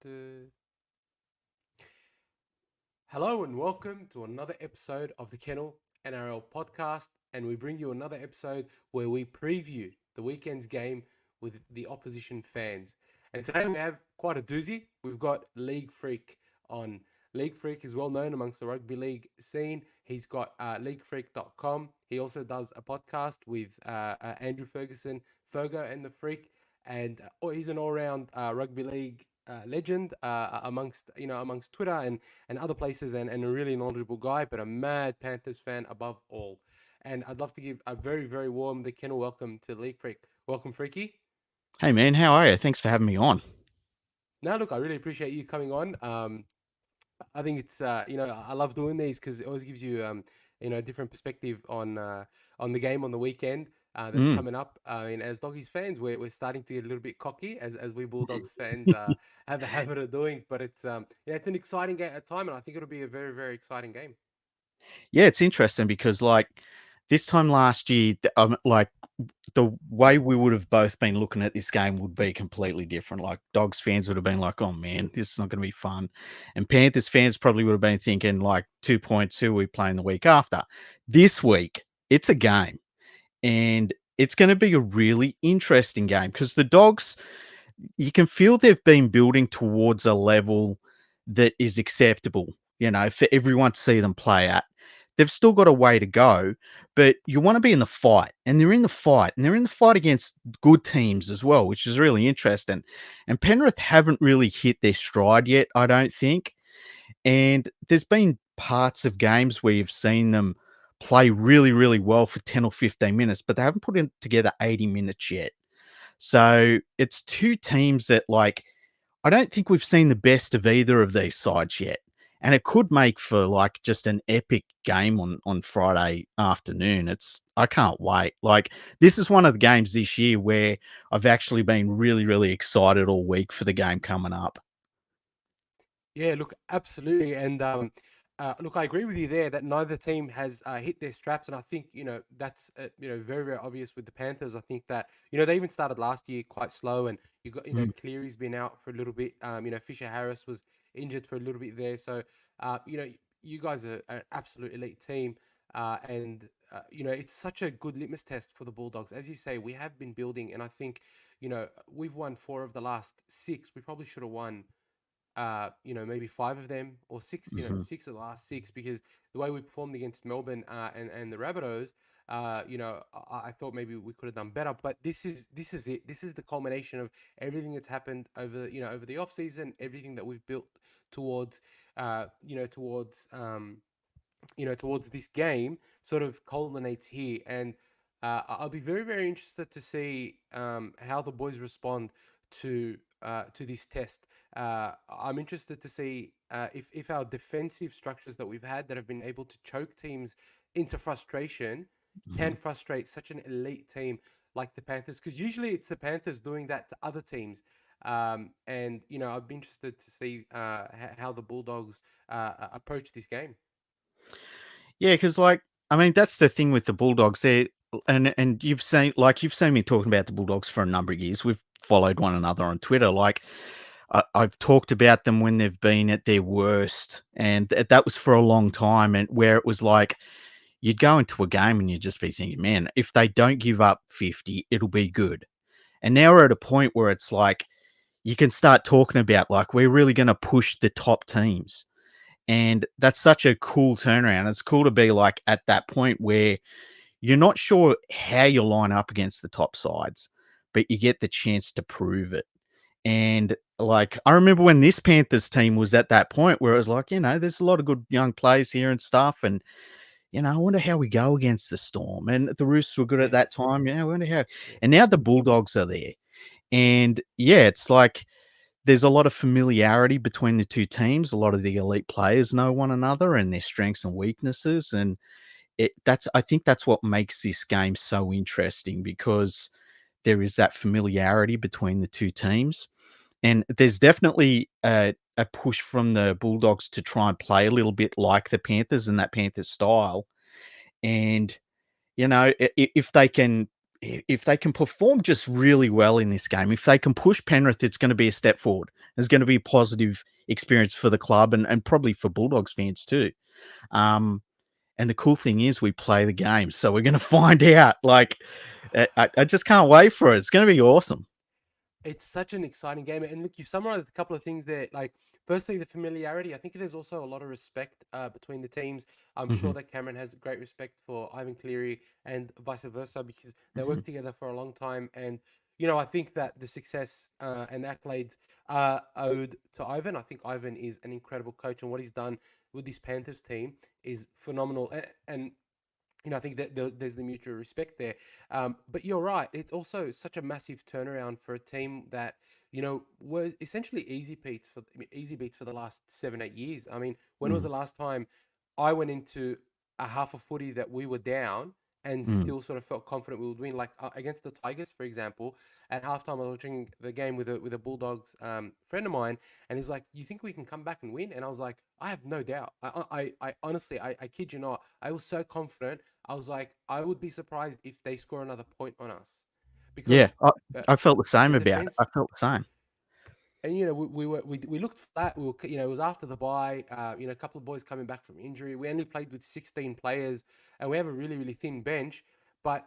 Duh. Hello and welcome to another episode of the Kennel NRL podcast. And we bring you another episode where we preview the weekend's game with the opposition fans. And today we have quite a doozy. We've got League Freak on. League Freak is well known amongst the rugby league scene. He's got leaguefreak.com. He also does a podcast with Andrew Ferguson, Fergo and the Freak. And he's an all-round rugby league legend amongst Twitter and other places, and a really knowledgeable guy, but a mad Panthers fan above all. And I'd love to give a very, very warm The Kennel welcome to League Freak. Welcome, Freaky. Hey man, how are you? Thanks for having me on. Now, look, I really appreciate you coming on. I think it's I love doing these because it always gives you a different perspective on the game on the weekend that's Mm. coming up. And as Doggies fans, we're starting to get a little bit cocky as we Bulldogs fans have a habit of doing. But it's an exciting game at time, and I think it'll be a very, very exciting game. Yeah, it's interesting because this time last year, the way we would have both been looking at this game would be completely different. Like Dogs fans would have been like, "Oh man, this is not going to be fun," and Panthers fans probably would have been thinking like 2 points. Who are we playing the week after? This week, it's a game, and it's going to be a really interesting game because the Dogs, you can feel they've been building towards a level that is acceptable, for everyone to see them play at. They've still got a way to go, but you want to be in the fight, and they're in the fight, and they're in the fight against good teams as well, which is really interesting. And Penrith haven't really hit their stride yet, I don't think. And there's been parts of games where you've seen them play really, really well for 10 or 15 minutes, but they haven't put in together 80 minutes yet. So it's two teams that, I don't think we've seen the best of either of these sides yet. And it could make for just an epic game on Friday afternoon. I can't wait. This is one of the games this year where I've actually been really, really excited all week for the game coming up. Yeah, look, absolutely, and look, I agree with you there that neither team has hit their straps, and I think that's very, very obvious with the Panthers. I think that they even started last year quite slow, and you got Mm. Cleary's been out for a little bit. Fisher Harris was injured for a little bit there, so you guys are an absolute elite team, and it's such a good litmus test for the Bulldogs. As you say, we have been building, and I think we've won 4 of the last 6. We probably should have won maybe 5 of them or six, Mhm. 6 of the last 6, because the way we performed against Melbourne and the Rabbitohs, I thought maybe we could have done better. But this is it. This is the culmination of everything that's happened over the off season, everything that we've built towards, towards this game, sort of culminates here. And I'll be very, very interested to see how the boys respond to this test. I'm interested to see if our defensive structures that we've had that have been able to choke teams into frustration Mhm. can frustrate such an elite team like the Panthers, because usually it's the Panthers doing that to other teams. And I'd be interested to see how the Bulldogs approach this game. Yeah, because I mean, that's the thing with the Bulldogs. And you've seen me talking about the Bulldogs for a number of years. We've followed one another on Twitter. I've talked about them when they've been at their worst, and that was for a long time. And where it was like you'd go into a game and you'd just be thinking, man, if they don't give up 50, it'll be good. And now we're at a point where it's like you can start talking about we're really going to push the top teams. And that's such a cool turnaround. It's cool to be at that point where you're not sure how you line up against the top sides, but you get the chance to prove it. And I remember when this Panthers team was at that point where it was there's a lot of good young players here and stuff. And, I wonder how we go against the Storm. And the Roosters were good at Yeah, that time. Yeah, I wonder how. yeah, And now the Bulldogs are there. And yeah, it's there's a lot of familiarity between the two teams. A lot of the elite players know one another and their strengths and weaknesses. And I think that's what makes this game so interesting because there is that familiarity between the two teams. And there's definitely a push from the Bulldogs to try and play a little bit like the Panthers and that Panthers style. And, if they can if they can perform just really well in this game, if they can push Penrith, it's going to be a step forward. It's going to be a positive experience for the club and probably for Bulldogs fans too. Um, and the cool thing is we play the game, so we're going to find out. Like, I just can't wait for it. It's going to be awesome. It's such an exciting game. And look, you summarized a couple of things there. Like, firstly, the familiarity. I think there's also a lot of respect between the teams. I'm Mm-hmm. sure that Cameron has great respect for Ivan Cleary and vice versa because they Mm-hmm. worked together for a long time. And, I think that the success and accolades are owed to Ivan. I think Ivan is an incredible coach, and what he's done with this Panthers team is phenomenal. And I think that there's the mutual respect there. But you're right. It's also such a massive turnaround for a team that, was essentially easy beats for the last 7-8 years. I mean, when was the last time I went into a half a footy that we were down and Mm-hmm. still sort of felt confident we would win, like against the Tigers, for example. At halftime, I was watching the game with a Bulldogs friend of mine, and he's like, "You think we can come back and win?" And I was like, "I have no doubt. I honestly, I kid you not, I was so confident. I was like, I would be surprised if they score another point on us, Yeah, because I, uh, I felt the the same about it. defense, I felt the same. and we looked flat. We were, it was after the bye. A couple of boys coming back from injury. We only played with 16 players, and we have a really really thin bench. But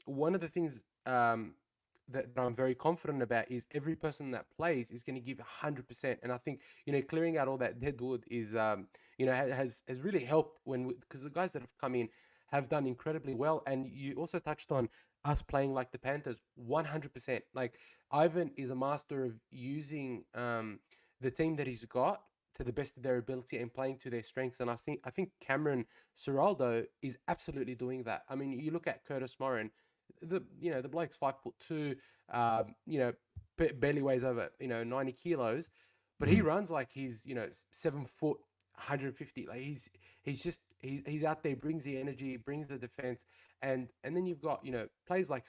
one of the things that I'm very confident about is every person that plays is going to give 100%. And I think clearing out all that dead wood is has really helped because the guys that have come in have done incredibly well. And you also touched on us playing like the Panthers, 100%. Like, Ivan is a master of using the team that he's got to the best of their ability and playing to their strengths. And I think Cameron Ciraldo is absolutely doing that. I mean, you look at Curtis Morin, the bloke's 5'2", you know, barely weighs over 90 kilos, but he Mm. runs like he's 7 foot, 150. Like he's out there, brings the energy, brings the defense, and then you've got players like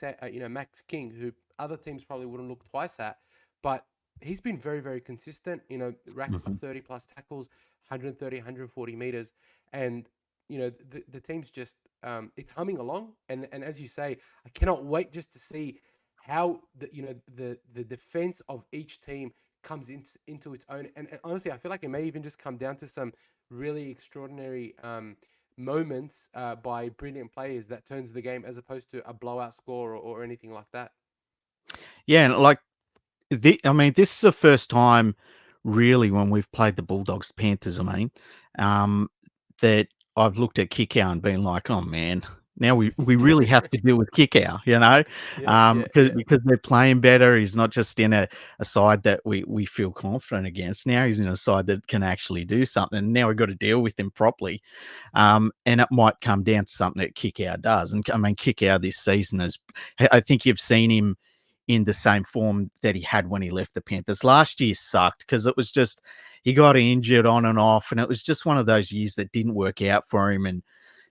Max King, who other teams probably wouldn't look twice at, but he's been very very consistent. Racks up Mhm. 30 plus tackles, 130, 140 meters, and the team's just it's humming along. And as you say, I cannot wait just to see how the defense of each team comes into its own. And honestly, I feel like it may even just come down to some really extraordinary moments by brilliant players that turns the game, as opposed to a blowout score or anything like that. Yeah, and like I mean, this is the first time really when we've played the Bulldogs Panthers, I mean, um, that I've looked at Kickow and been like, "Oh, man, now we really have to deal with Kickow," Yeah, yeah, because yeah. they're playing better. He's not just in a side that we feel confident against. Now he's in a side that can actually do something. Now we've got to deal with him properly. And it might come down to something that Kickow does. And I mean, Kickow this season I think you've seen him in the same form that he had when he left the Panthers. Last year sucked because it was just he got injured on and off, and it was just one of those years that didn't work out for him. And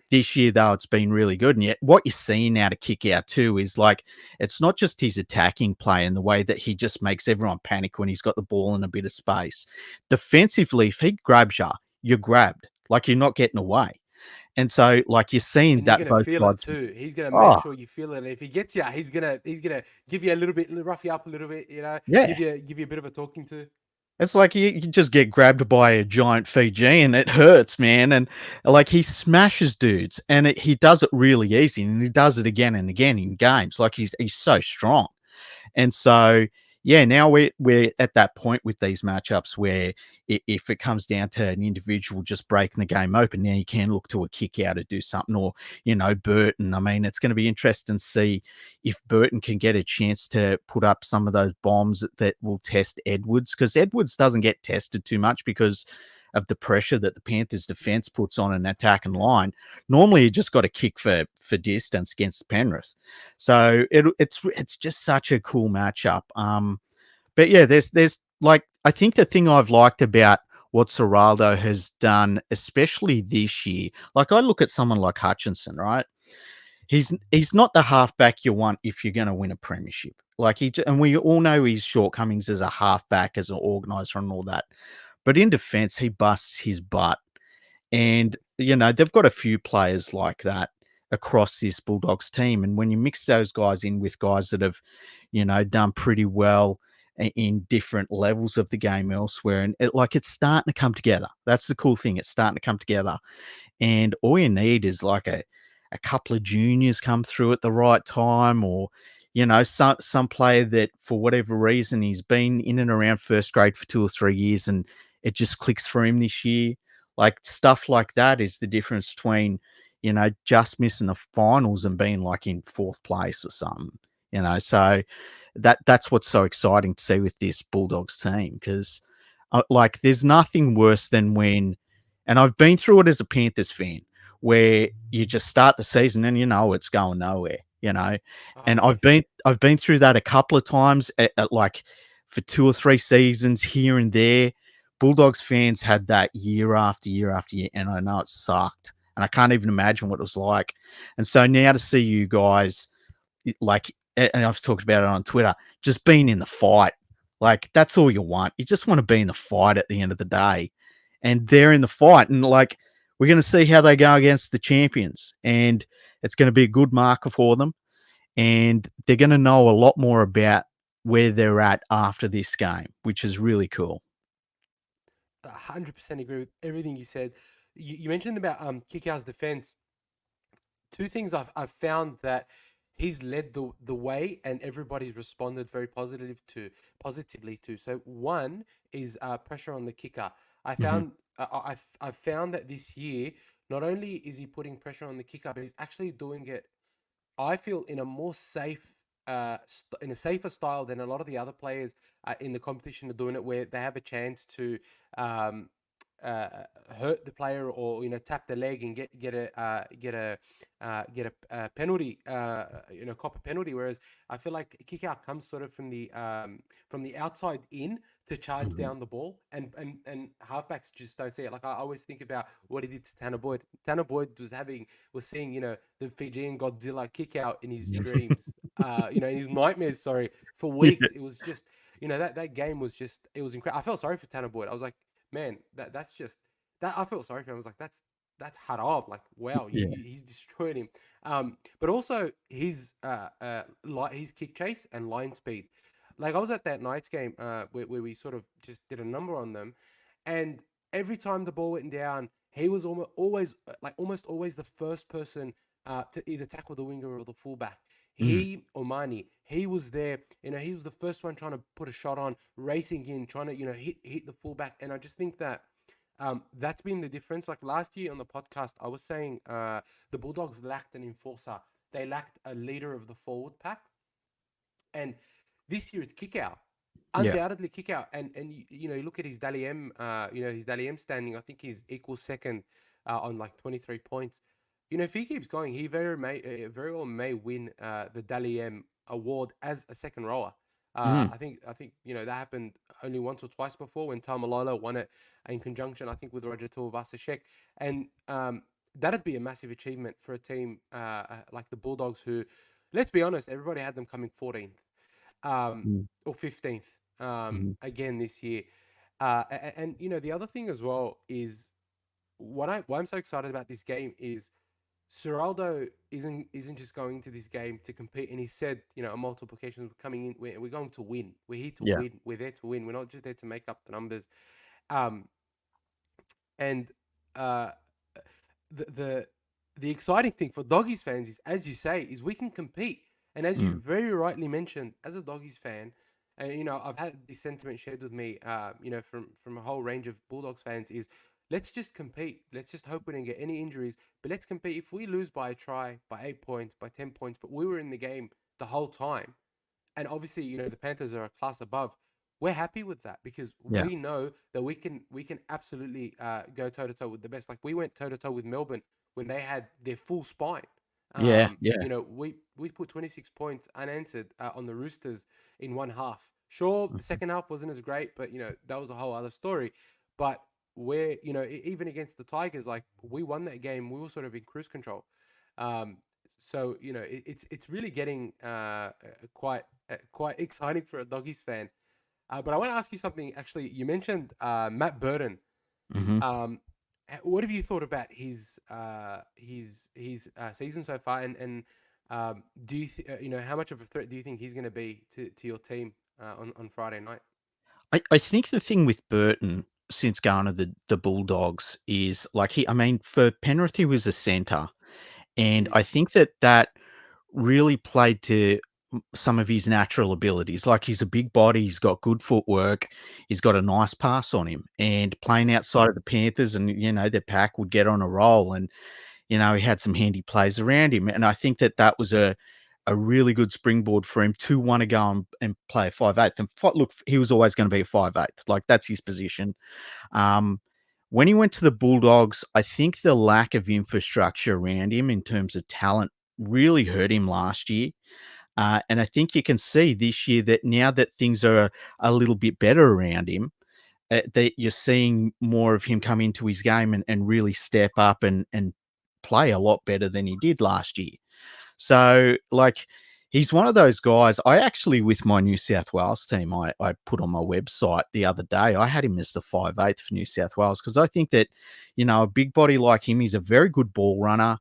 this year, though, it's been really good. And yet, what you're seeing now to kick out too is like it's not just his attacking play and the way that he just makes everyone panic when he's got the ball in a bit of space. Defensively, if he grabs you, you're grabbed. Like you're not getting away. And so, like you're seeing And you're that gonna both feel it sides. too. He's gonna make Oh, sure you feel it. And if he gets you, he's gonna give you a little bit, rough you up a little bit. yeah. Give you a bit of a talking to. It's like you just get grabbed by a giant Fijian. It hurts, man. And like he smashes dudes, and he does it really easy, and he does it again and again in games. Like he's so strong. And so, yeah, now we're at that point with these matchups where if it comes down to an individual just breaking the game open, now you can look to a kick out to do something, or Burton. I mean, it's going to be interesting to see if Burton can get a chance to put up some of those bombs that will test Edwards, because Edwards doesn't get tested too much because of the pressure that the Panthers defense puts on an attacking line. Normally, you just got to kick for distance against Penrith. So it's just such a cool matchup. But yeah, there's like I think the thing I've liked about what Seraldo has done, especially this year, like I look at someone like Hutchinson, right? He's not the halfback you want if you're going to win a premiership. Like and we all know his shortcomings as a halfback, as an organizer, and all that. But in defense, he busts his butt, and they've got a few players like that. across this Bulldogs team. And when you mix those guys in with guys that have, done pretty well in different levels of the game elsewhere, and it's starting to come together. That's the cool thing. It's starting to come together. And all you need is like a couple of juniors come through at the right time, or some player that for whatever reason he's been in and around first grade for 2 or 3 years and it just clicks for him this year. Like stuff like that is the difference between just missing the finals and being like in fourth place or something. So that's what's so exciting to see with this Bulldogs team, because like there's nothing worse than when, and I've been through it as a Panthers fan, where you just start the season and it's going nowhere, Oh and yeah. I've been through that a couple of times at like for 2 or 3 seasons here and there. Bulldogs fans had that year after year after year, and I know it sucked, and I can't even imagine what it was like. And so now to see you guys, like, and I've talked about it on Twitter, just being in the fight, like that's all you want. You just want to be in the fight at the end of the day, and they're in the fight, and like we're going to see how they go against the champions, and it's going to be a good marker for them, and they're going to know a lot more about where they're at after this game, which is really cool. 100% agree with everything you said. You mentioned about Kickout's defense. Two things I've found that he's led the way and everybody's responded very positively to. So one is pressure on the kicker. I Hmm. found I've found that this year not only is he putting pressure on the kicker, but he's actually doing it, I feel, in a more safe, in a safer style than a lot of the other players in the competition are doing it, where they have a chance to um, uh, hurt the player, or tap the leg and get a penalty, cop a penalty. Whereas I feel like kick out comes sort of from the outside in to charge Hmm. down the ball, and halfbacks just don't see it. Like I always think about what he did to Tanner Boyd. Tanner Boyd was seeing the Fijian Godzilla kick out in his dreams, in his nightmares. Sorry, for Yeah, weeks. It was just, that game was just, it was incredible. I felt sorry for Tanner Boyd. I was like, man, that's just that. I felt sorry for him. I was like, that's haram. Like, wow, yeah, he's destroyed him. But also his kick chase and line speed. Like I was at that Knights game where we sort of just did a number on them, and every time the ball went down, he was almost always the first person to either tackle the winger or the fullback. mm, He or Mani, he was there. He was the first one trying to put a shot on, racing in, trying to hit the fullback. And I just think that that's been the difference. Like last year on the podcast, I was saying the Bulldogs lacked an enforcer. They lacked a leader of the forward pack. And this year it's kick out, yeah. undoubtedly kick out. And you look at his Dally M, his Dally M standing. I think he's equal second on like 23 points. If he keeps going, he very well may win the Dally M award as a second rower. Mm, I think that happened only once or twice before, when Tamalolo won it in conjunction, I think, with Roger Tuivasa-Sheck. And that'd be a massive achievement for a team like the Bulldogs, who, let's be honest, everybody had them coming 14th, mm, or 15th, mm, again this year. And the other thing as well is, why I'm so excited about this game is Seraldo isn't just going to this game to compete. And he said, on multiple occasions, coming in, we're going to win. We're here to yeah, win. We're there to win. We're not just there to make up the numbers. Um, and uh, the the the exciting thing for Doggies fans is, as you say, is we can compete. And as you mm, very rightly mentioned, as a Doggies fan, and I've had this sentiment shared with me, from a whole range of Bulldogs fans, is let's just compete. Let's just hope we don't get any injuries, but let's compete. If we lose by a try, by 8 points, by 10 points, but we were in the game the whole time, and obviously, the Panthers are a class above. We're happy with that, because yeah, we know that we can absolutely go toe to toe with the best. Like we went toe to toe with Melbourne when they had their full spine. yeah, yeah. We put 26 points unanswered on the Roosters in one half. Sure, the Mhm. second half wasn't as great, but that was a whole other story. But we're even against the Tigers, like we won that game. We were sort of in cruise control. Um, so it's really getting quite exciting for a Doggies fan. But I want to ask you something. Actually, you mentioned Matt Burton. Mhm. Um, What have you thought about his season so far? And do you how much of a threat do you think he's going to be to your team on Friday night? I think the thing with Burton since going to the Bulldogs is like I mean, for Penrith, he was a centre. And Mm, I think that really played to some of his natural abilities. Like he's a big body, he's got good footwork, he's got a nice pass on him. And playing yeah, outside of the Panthers and, their pack would get on a roll. And, he had some handy plays around him. And I think that was a really good springboard for him to want to go and play a 5'8". And look, he was always going to be a 5'8". Like that's his position. Um, when he went to the Bulldogs, I think the lack of infrastructure around him in terms of talent really hurt him last year. And I think you can see this year that now that things are a little bit better around him, that you're seeing more of him come into his game and really step up and play a lot better than he did last year. So, like, he's one of those guys. I actually, with my New South Wales team, I put on my website the other day, I had him as the 5'8" for New South Wales because I think that, a big body like him, he's a very good ball runner.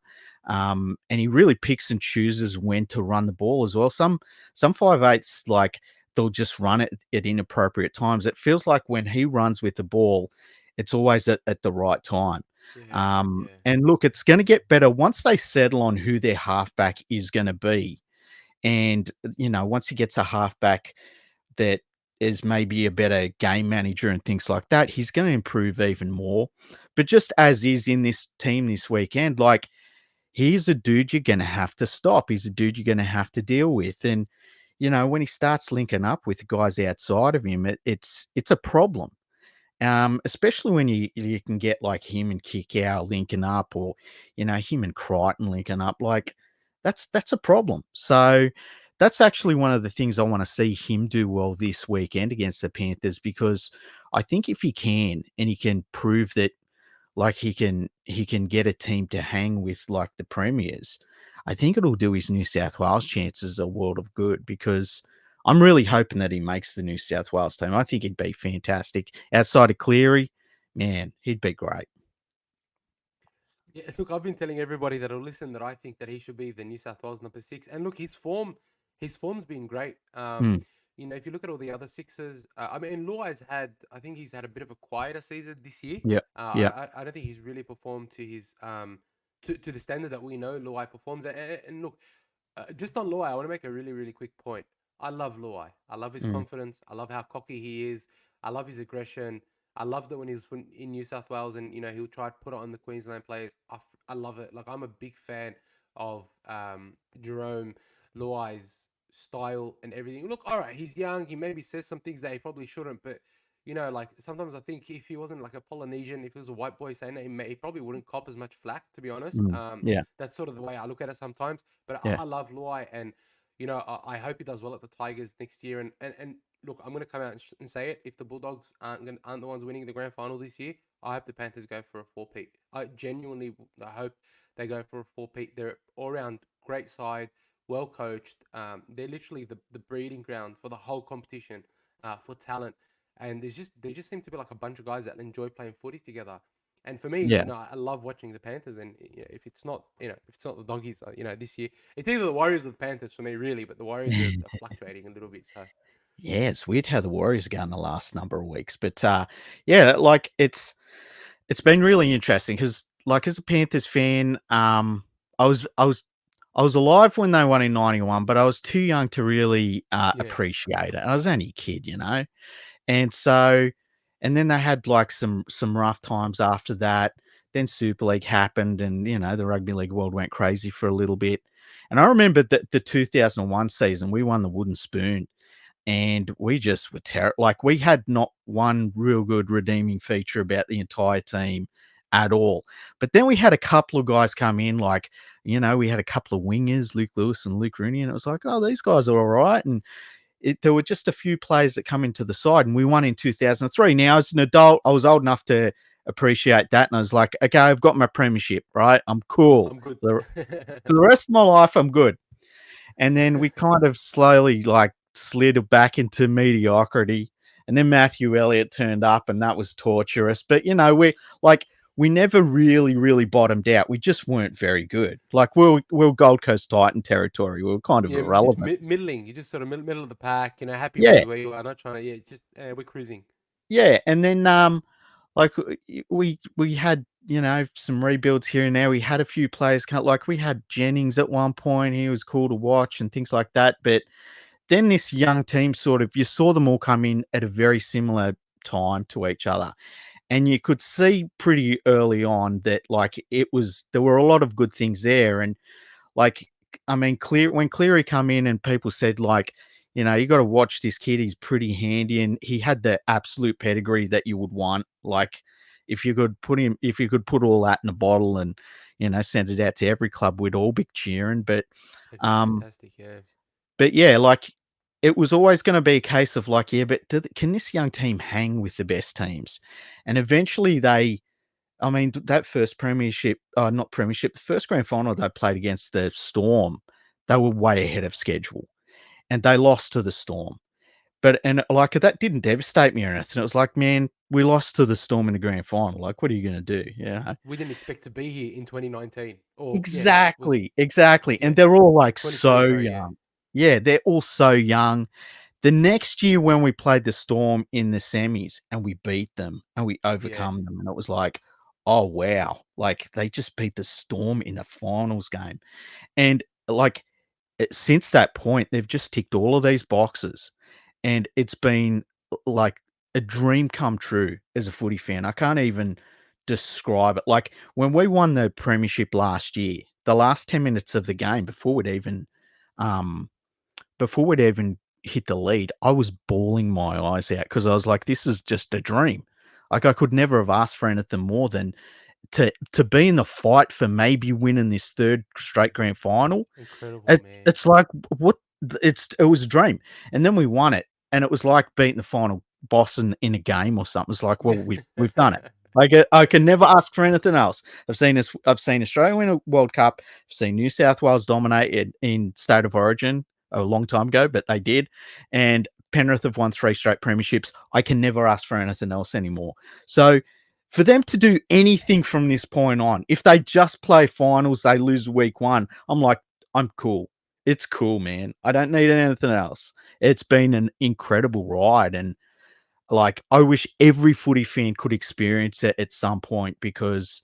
And he really picks and chooses when to run the ball as well. Some 5'8s, like, they'll just run it at inappropriate times. It feels like when he runs with the ball, it's always at the right time. yeah, yeah, And look, it's going to get better once they settle on who their halfback is going to be. And, once he gets a halfback that is maybe a better game manager and things like that, he's going to improve even more. But just as is in this team this weekend, like he's a dude you're going to have to stop. He's a dude you're going to have to deal with. And, when he starts linking up with guys outside of him, it's a problem. Especially when you can get like him and Kickow linking up, or him and Crichton linking up, like that's a problem. So that's actually one of the things I want to see him do well this weekend against the Panthers, because I think if he can and he can prove that like he can get a team to hang with like the premiers, I think it'll do his New South Wales chances a world of good, because I'm really hoping that he makes the New South Wales team. I think he'd be fantastic. Outside of Cleary, man, he'd be great. yeah. Look, I've been telling everybody that'll listen that I think that he should be the New South Wales number six. And look, his form's been great. Mm, If you look at all the other sixes, I mean, Luai's had, I think he's had a bit of a quieter season this year. yeah, yeah, I don't think he's really performed to his to the standard that we know Luai performs. And look, just on Luai, I want to make a really, really quick point. I love Luai. I love his mm, confidence. I love how cocky he is. I love his aggression. I loved it when he was in New South Wales and, he'll try to put it on the Queensland players. I love it. Like, I'm a big fan of Jerome Luai's style and everything. Look, all right, he's young. He maybe says some things that he probably shouldn't, but, like sometimes I think if he wasn't like a Polynesian, if he was a white boy saying that, he probably wouldn't cop as much flack, to be honest. mm, yeah, That's sort of the way I look at it sometimes. But yeah, I love Luai, and I hope he does well at the Tigers next year. And look, I'm going to come out and say it. If the Bulldogs aren't the ones winning the grand final this year, I hope the Panthers go for a four-peat. I genuinely hope they go for a four-peat. They're all around great side, well coached. They're literally the breeding ground for the whole competition, for talent. And they just seem to be like a bunch of guys that enjoy playing footy together. And for me, yeah. I love watching the Panthers. And if it's not, if it's not the Doggies, this year, it's either the Warriors or the Panthers for me, really. But the Warriors are fluctuating a little bit. So Yeah, it's weird how the Warriors are going the last number of weeks, but yeah, like it's been really interesting because, like, as a Panthers fan, I was I was I was alive when they won in '91, but I was too young to really yeah, appreciate it. I was only a kid. And so, and then they had like some rough times after that. Then Super League happened, and the rugby league world went crazy for a little bit. And I remember that the 2001 season, we won the wooden spoon, and we just were terrible. Like we had not one real good redeeming feature about the entire team at all. But then we had a couple of guys come in, like we had a couple of wingers, Luke Lewis and Luke Rooney, and it was like, oh, these guys are all right. And there were just a few players that come into the side, and we won in 2003. Now, as an adult, I was old enough to appreciate that, and I was like, okay, I've got my premiership, right? I'm cool. I'm good. For the rest of my life, I'm good. And then we kind of slowly like slid back into mediocrity. And then Matthew Elliott turned up, and that was torturous. But we we never really bottomed out. We just weren't very good. Like we were Gold Coast Titan territory. We were kind of Yeah, just irrelevant. middling. You're just sort of middle of the pack. Happy Yeah, where you are. Not trying to. Yeah, it's just we're cruising. yeah. And then like we had some rebuilds here and there. We had a few players like we had Jennings at one point. He was cool to watch and things like that. But then this young team you saw them all come in at a very similar time to each other. And you could see pretty early on that there were a lot of good things there. And like, I mean, when Cleary come in and people said you got to watch this kid. He's pretty handy, and he had the absolute pedigree that you would want. Like, if you could put all that in a bottle and send it out to every club, we'd all be cheering. It'd be Um, fantastic. Yeah, but yeah, it was always going to be a case of yeah, but can this young team hang with the best teams? And eventually I mean, that first premiership, not premiership, the first grand final they played against the Storm, they were way ahead of schedule and they lost to the Storm. That didn't devastate me or anything. It was like, man, we lost to the Storm in the grand final. Like, what are you going to do? Yeah. we didn't expect to be here in 2019. Or yeah, was Exactly. And yeah they're all like 2020. so Sorry, yeah, young. Yeah, they're all so young. The next year when we played the Storm in the semis and we beat them and we yeah, overcome them, and it was like, oh wow, like they just beat the Storm in a finals game. And since that point, they've just ticked all of these boxes. And it's been like a dream come true as a footy fan. I can't even describe it. Like when we won the premiership last year, the last 10 minutes of the game um before we'd even hit the lead, I was bawling my eyes out because I was like, this is just a dream. Like I could never have asked for anything more than to be in the fight for maybe winning this third straight grand final. incredible, it, man. it's like what it was a dream, and then we won it, and it was like beating the final boss in a game or something. It's like, well, we've done it. Like I can never ask for anything else. I've seen Australia win a World Cup. I've seen New South Wales dominate in State of Origin a long time ago, but they did. And Penrith have won 3 straight premierships. I can never ask for anything else anymore. So for them to do anything from this point on, if they just play finals, they lose week 1, I'm like, I'm cool. It's cool, man. I don't need anything else. It's been an incredible ride. And I wish every footy fan could experience it at some point because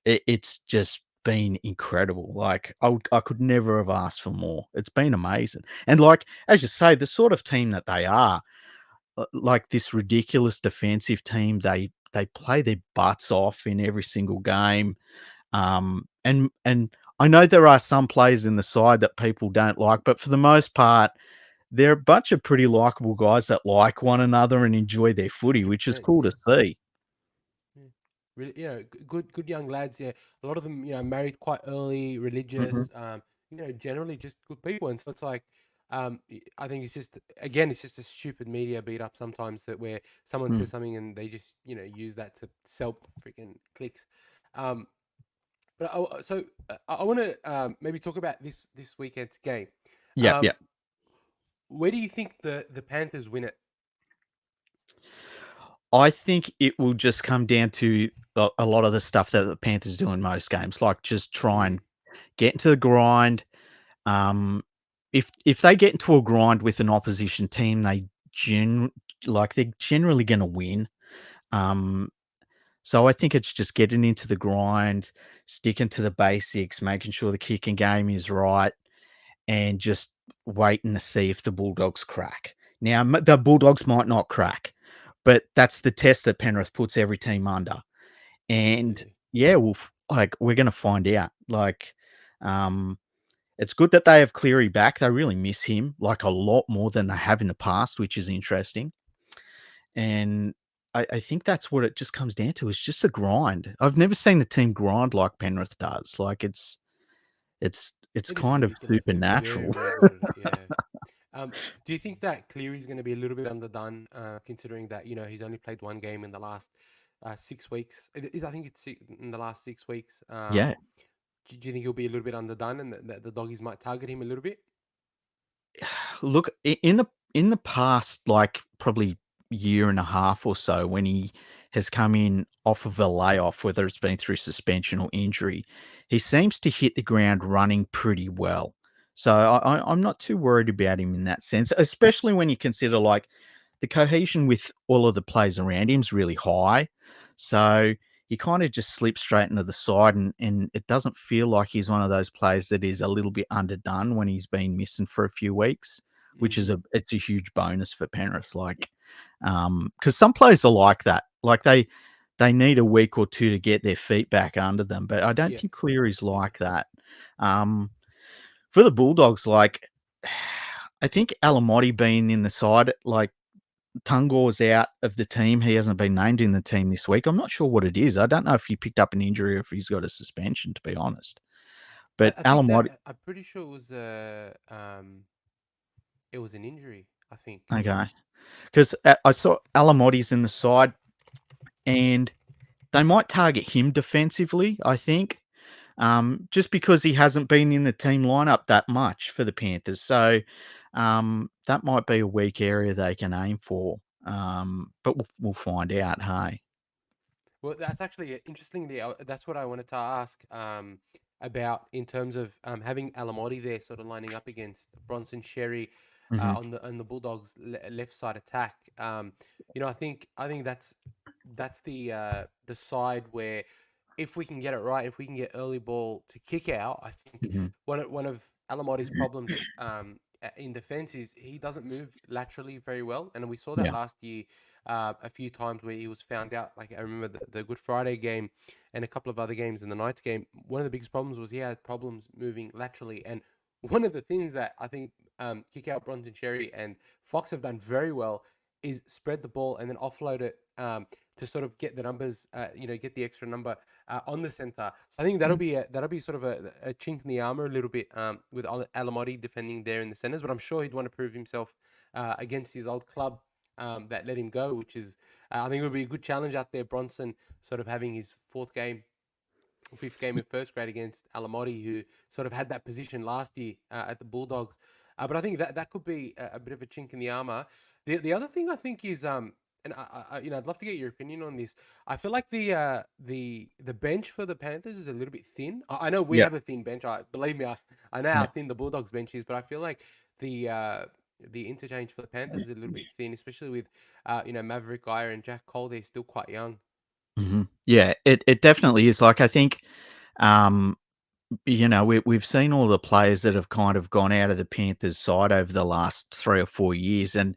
it's just been incredible. I could never have asked for more. It's been amazing. And as you say, the sort of team that they are, like this ridiculous defensive team, they play their butts off in every single game. And I know there are some players in the side that people don't like, but for the most part, they're a bunch of pretty likable guys that like one another and enjoy their footy, Hundred which is percent. cool to Yeah. see. Yeah. Really, good young lads. Yeah, a lot of them, married quite early, Hmm. religious. Generally just good people. And so it's like, I think it's just again, it's just a stupid media beat up sometimes that where someone Mm. says something and they just use that to sell freaking clicks. Um, I want to maybe talk about this weekend's game. Yeah, yeah. Um, where do you think the Panthers win it? I think it will just come down to a lot of the stuff that the Panthers do in most games, like just try Mm, and get into the grind. If they get into a grind with an opposition team, gen they're generally going to win. Um, so I think it's just getting into the grind, sticking to the basics, making sure the kicking game is right, and just waiting to see if the Bulldogs crack. Now, the Bulldogs might not crack, but that's the test that Penrith puts every team under. And absolutely. yeah, we're going to find out. Um, it's good that they have Cleary back. They really miss him a lot more than they have in the past, which is interesting. And I think that's what it just comes down to is just the grind. I've never seen a team grind like Penrith does. It's It is kind of ridiculous. They're very, supernatural. very good at it. Yeah. Do you think that Cleary's going to be a little bit underdone, considering that he's only played one game in the last 6 weeks? It is, I think it's in the last 6 weeks. Yeah. Do you think he'll be a little bit underdone, and that the doggies might target him a little bit? Look, in the past, probably year and a half or so, when he has come in off of a layoff, whether it's been through suspension or injury, he seems to hit the ground running pretty well. So I'm not too worried about him in that sense, especially when you consider like the cohesion with all of the players around him is really high. So he kind of just slips straight into the side, and it doesn't feel like he's one of those players that is a little bit underdone when he's been missing for a few weeks, which is Mm-hmm. it's a huge bonus for Penrith. Like, because some players are like that, like they need a week or two to get their feet back under them, but I don't Yeah, think Cleary's absolutely. like that. Um, for the Bulldogs, like I think Alamotti being in the side, like Tungor's out of the team. He hasn't been named in the team this week. I'm not sure what it is. I don't know if he picked up an injury or if he's got a suspension, to be honest. But I think Alamotti, that I'm pretty sure it was an injury. I think. okay, because I saw Alamotti's in the side, and they might target him defensively. I think, just because he hasn't been in the team lineup that much for the Panthers. So that might be a weak area they can aim for. But we'll find out. Hey. Well, that's actually interestingly, that's what I wanted to ask about in terms of having Alamotti there, sort of lining up against Bronson Sherry Hmm. on the Bulldogs left side attack. I think that's the side where if we can get it right, if we can get early ball to kick out, I think Hmm. one of Alamotti's problems in defense is he doesn't move laterally very well, and we saw that Yeah. last year a few times where he was found out. Like I remember the Good Friday game and a couple of other games in the Knights game. One of the biggest problems was he had problems moving laterally. And one of the things that I think Kick Out Bronson Sherry and Fox have done very well is spread the ball and then offload it to sort of get the numbers, get the extra number on the center. So I think that'll be sort of a chink in the armor a little bit with Alamotti defending there in the centers. But I'm sure he'd want to prove himself against his old club that let him go, which is I think it would be a good challenge out there. Bronson sort of having his fifth game in first grade against Alamotti, who sort of had that position last year at the Bulldogs. But I think that could be a bit of a chink in the armor. The other thing I think is and I'd love to get your opinion on this. I feel like the bench for the Panthers is a little bit thin. I know we Yeah. have a thin bench. Believe me, I know how Yeah. thin the Bulldogs bench is, but I feel like the uh, the interchange for the Panthers is a little bit thin, especially with Maverick Geyer and Jack Cole. They're still quite young. Hmm. Yeah. It definitely is. Like I think, um, we've seen all the players that have kind of gone out of the Panthers side over the last 3 or 4 years, and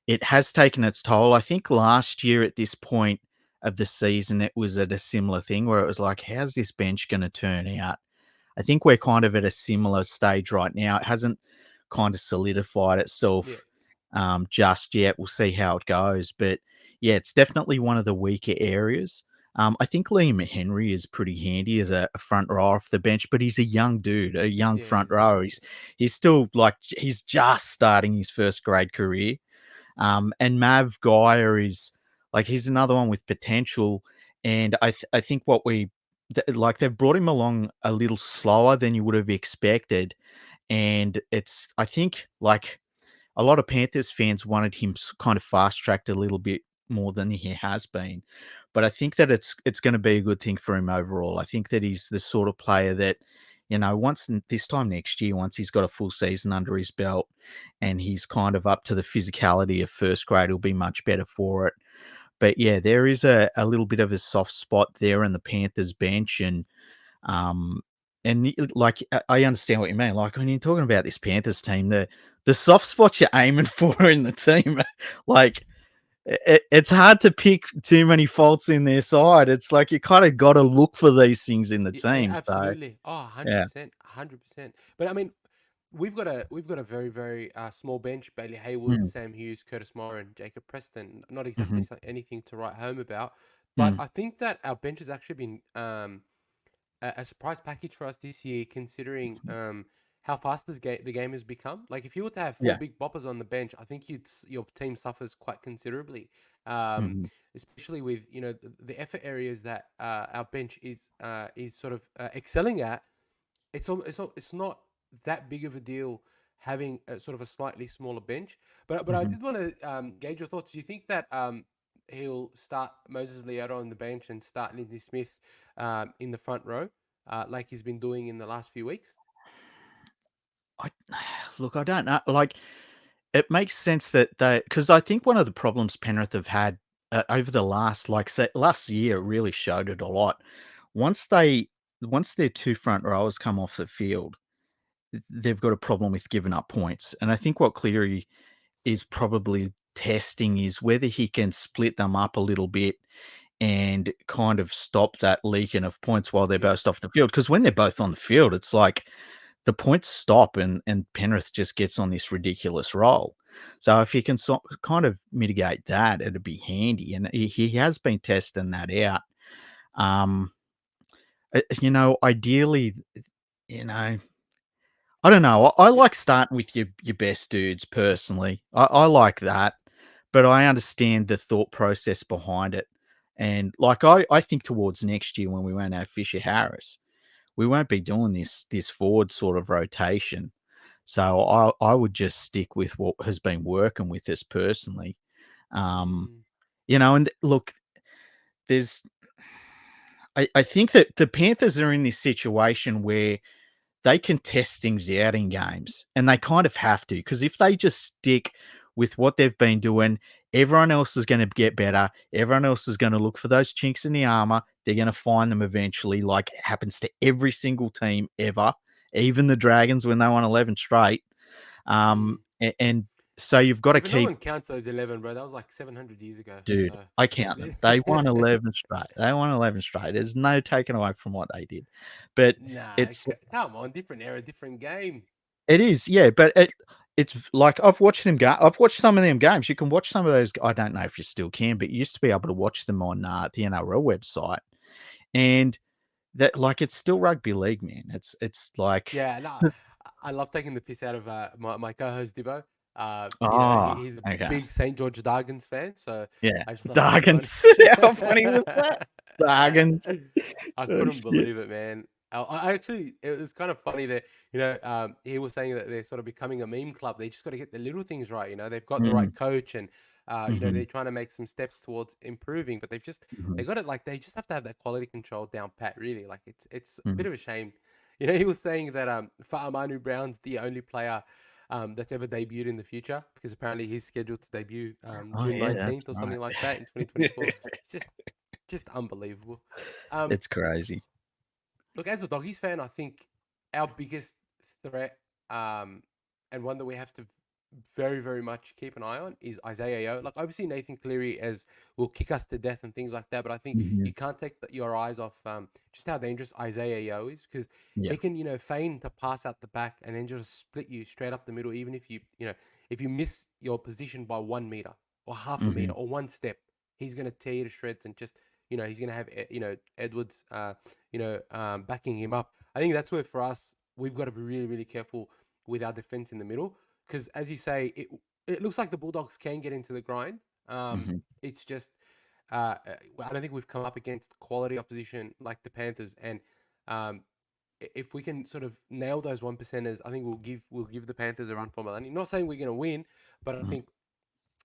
it has taken its toll. I think last year at this point of the season, it was at a similar thing where it was like, how's this bench going to turn out? I think we're kind of at a similar stage right now. It hasn't kind of solidified Yeah, itself just yet. We'll see how it goes. But yeah, it's definitely one of the weaker areas. I think Liam Henry is pretty handy as a front row off the bench, but he's a young dude, a young yeah, front row. He's still like he's just starting his first grade career. And Mav Geyer is like he's another one with potential, and I think what like they've brought him along a little slower than you would have expected, and it's I think like a lot of Panthers fans wanted him kind of fast tracked a little bit more than he has been. But I think that it's going to be a good thing for him overall. I think that he's the sort of player that, this time next year, once he's got a full season under his belt and he's kind of up to the physicality of first grade, he'll be much better for it. But yeah, there is a little bit of a soft spot there in the Panthers bench, um, like I understand what you mean. Like when you're talking about this Panthers team, the soft spots you're aiming for in the team, like it's hard to pick too many faults in their side. It's like you kind of got to look for these things in the yeah, team. So absolutely. Oh, yeah. 100%, 100%. But I mean, we've got a very very small bench: Bailey Haywood, Mm, Sam Hughes, Curtis Moran, Jacob Preston. Not exactly mhm, anything to write home about, but mm, I think that our bench has actually been a surprise package for us this year, considering how fast the game has become. Like, if you were to have four yeah. big boppers on the bench, I think your team suffers quite considerably, um, Mhm, especially with the effort areas that our bench is sort of excelling at. It's not that big of a deal having a sort of a slightly smaller bench. But I mhm. did want to gauge your thoughts. Do you think that he'll start Moses Leota on the bench and start Lindsay Smith in the front row, like he's been doing in the last few weeks? I look, I don't know. Like, it makes sense that because I think one of the problems Penrith have had over the last, like, say, last year really showed it a lot. Once they, once their two front rowers come off the field, they've got a problem with giving up points. And I think what Cleary is probably testing is whether he can split them up a little bit and kind of stop that leaking of points while they're Mm, both off the field. Because when they're both on the field, it's like the points stop and Penrith just gets on this ridiculous roll. So if he can kind of mitigate that, it'd be handy. And he has been testing that out. Um, ideally, you know, I don't know. I yeah, like starting with your best dudes personally. I like that, but I understand the thought process behind it. And like I think towards next year when we won't have Fisher Harris, we won't be doing this forward sort of rotation. So I would just stick with what has been working with us personally. Um, mm, and look, there's I think that the Panthers are in this situation where they can test things out in games, and they kind of have to, because if they just stick with what they've been doing, everyone else is going to get better. Everyone else is going to look for those chinks in the armor. They're going to find them eventually, like it happens to every single team ever, even the Dragons when they won 11 straight. mm. And so you've got to Yeah, but no keep, one counts those 11, bro. That was like 700 years ago. dude, So, I count them. They won 11 straight. They won 11 straight. There's no taking away from what they did. But nah, it's come on, different era, different game. It is, yeah, but it's like I've watched them go. I've watched some of them games. You can watch some of those. I don't know if you still can, but you used to be able to watch them on the NRL website, and that like it's still rugby league, man. It's like, Yeah, no, I love taking the piss out of my co-host Dibbo. oh, He's a okay, big St. George Dragons fan, so yeah, I just love picking on. Dargans. How funny was that? Dargans. I Oh couldn't shit. believe it, man. I actually, it was kind of funny that he was saying that they're sort of becoming a meme club. They just got to get the little things right. They've got the Mm, right coach, and hmm they're trying to make some steps towards improving. But hmm they got it, like they just have to have that quality control down pat. Really, like it's a hmm bit of a shame. He was saying that Fa'amanu Brown's the only player that's ever debuted in the future, because apparently he's scheduled to debut Oh June yeah, that's 19th or something like that in right. 2024. It's just unbelievable. Um, It's crazy. Look, as a doggies fan, I think our biggest threat, um, and one that we have to very, very much keep an eye on, is Isaiah Yo. Like, obviously, Nathan Cleary as will kick us to death and things like that, but I think Hmm you can't take your eyes off just how dangerous Isaiah Yo is, because Yeah. he can, feign to pass out the back and then just split you straight up the middle, even if if you miss your position by 1 meter or half a hmm meter or one step, he's going to tear you to shreds, and just, he's going to have, Edwards, backing him up. I think that's where for us we've got to be really, really careful with our defense in the middle, because as you say, it looks like the Bulldogs can get into the grind. hmm It's just I don't think we've come up against quality opposition like the Panthers, and um, if we can sort of nail those 1%ers, I think we'll give the Panthers a run for money. Not saying we're going to win, but I think,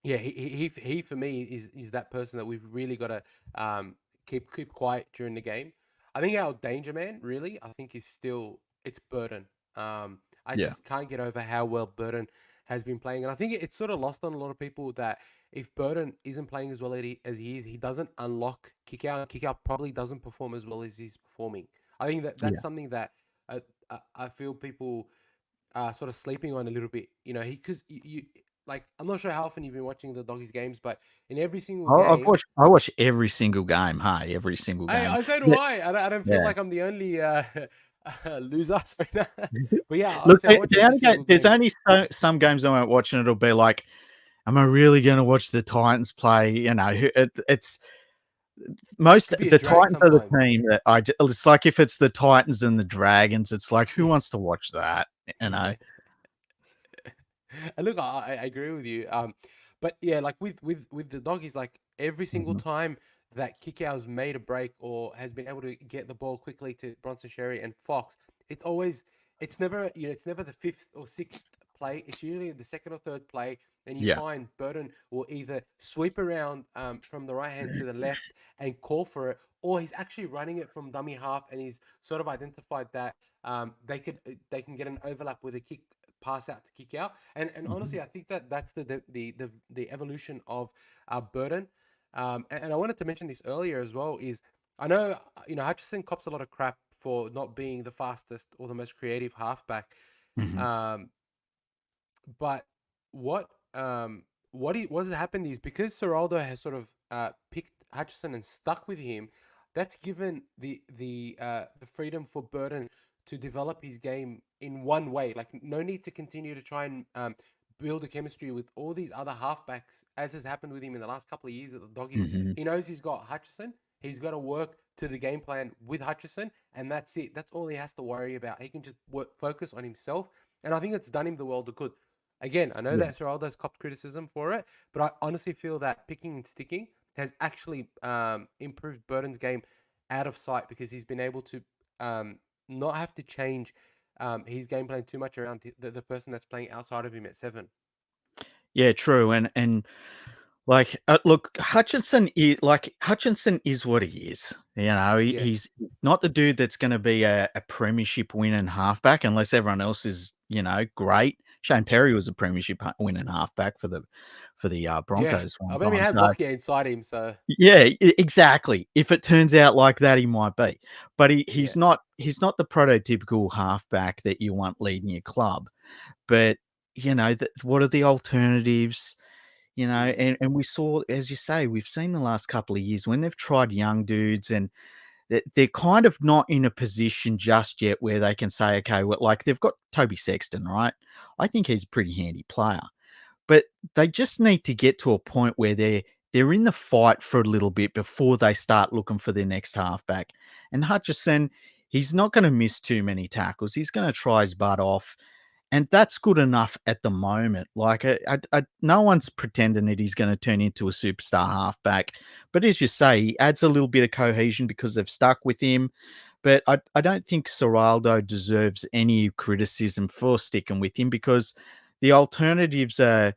yeah, he for me is that person that we've really got to keep quiet during the game. I think our danger man, really, I think is still it's Burton. I Yeah. just can't get over how well Burton has been playing, and I think it's sort of lost on a lot of people that if Burton isn't playing as well as he is, he doesn't unlock kick out. Kick out probably doesn't perform as well as he's performing. I think that's Yeah. something that I feel people sort of sleeping on a little bit. Because like, I'm not sure how often you've been watching the Doggies games, but in every single game, I watch every single game. Hey, every single game. I say do Yeah, I don't feel yeah. like I'm the only loser. Sorry, no. But yeah, Look, honestly, I watch every single there's game. only some games I won't watch, and it'll be like, am I really going to watch the Titans play? It's It most could be a the drag Titans are the sometimes. team that it's like if it's the Titans and the Dragons, it's like who Yeah. wants to watch that? You know? And look, I agree with you. But yeah, like with the Doggies, like every single hmm time that Kickout's made a break or has been able to get the ball quickly to Bronson Sherry and Fox, it's never the fifth or sixth play. It's usually the second or third play. and you Yeah. find Burton will either sweep around from the right hand to the left and call for it, or he's actually running it from dummy half, and he's sort of identified that they can get an overlap with a kick pass out to kick out. And Mhm. honestly, I think that that's the evolution of Burton. And I wanted to mention this earlier as well. Is I know Hutchison cops a lot of crap for not being the fastest or the most creative halfback. Mhm. Um, but what what has happened is because Seraldo has sort of picked Hutchison and stuck with him, that's given the freedom for Burton to develop his game in one way. Like no need to continue to try and build a chemistry with all these other halfbacks, as has happened with him in the last couple of years at the Doggies. Mhm. He knows he's got Hutchison. He's got to work to the game plan with Hutchison, and that's it. That's all he has to worry about. He can just focus on himself, and I think it's done him the world of good. Again, I know Yeah. that Seraldo's copped criticism for it, but I honestly feel that picking and sticking has actually improved Burton's game out of sight because he's been able to not have to change his game plan too much around the person that's playing outside of him at 7. Yeah, true. And like, look, Hutchinson is what he is. You know, Yeah, he's not the dude that's going to be a premiership winning halfback unless everyone else is, great. Shane Perry was a premiership winning halfback for the yeah. Broncos I one mean, he time. had So Lockyer inside him, so yeah, exactly. If it turns out like that, he might be, but yeah. he's not the prototypical halfback that you want leading your club. But what are the alternatives? Mm, And we saw, as you say, we've seen the last couple of years when they've tried young dudes and they're kind of not in a position just yet where they can say, okay, well, like they've got Toby Sexton, right? I think he's a pretty handy player, but they just need to get to a point where they're in the fight for a little bit before they start looking for their next halfback. And Hutchison, he's not going to miss too many tackles. He's going to try his butt off. And that's good enough at the moment. Like, no one's pretending that he's going to turn into a superstar halfback. But as you say, he adds a little bit of cohesion because they've stuck with him. But I don't think Seraldo deserves any criticism for sticking with him because the alternatives are,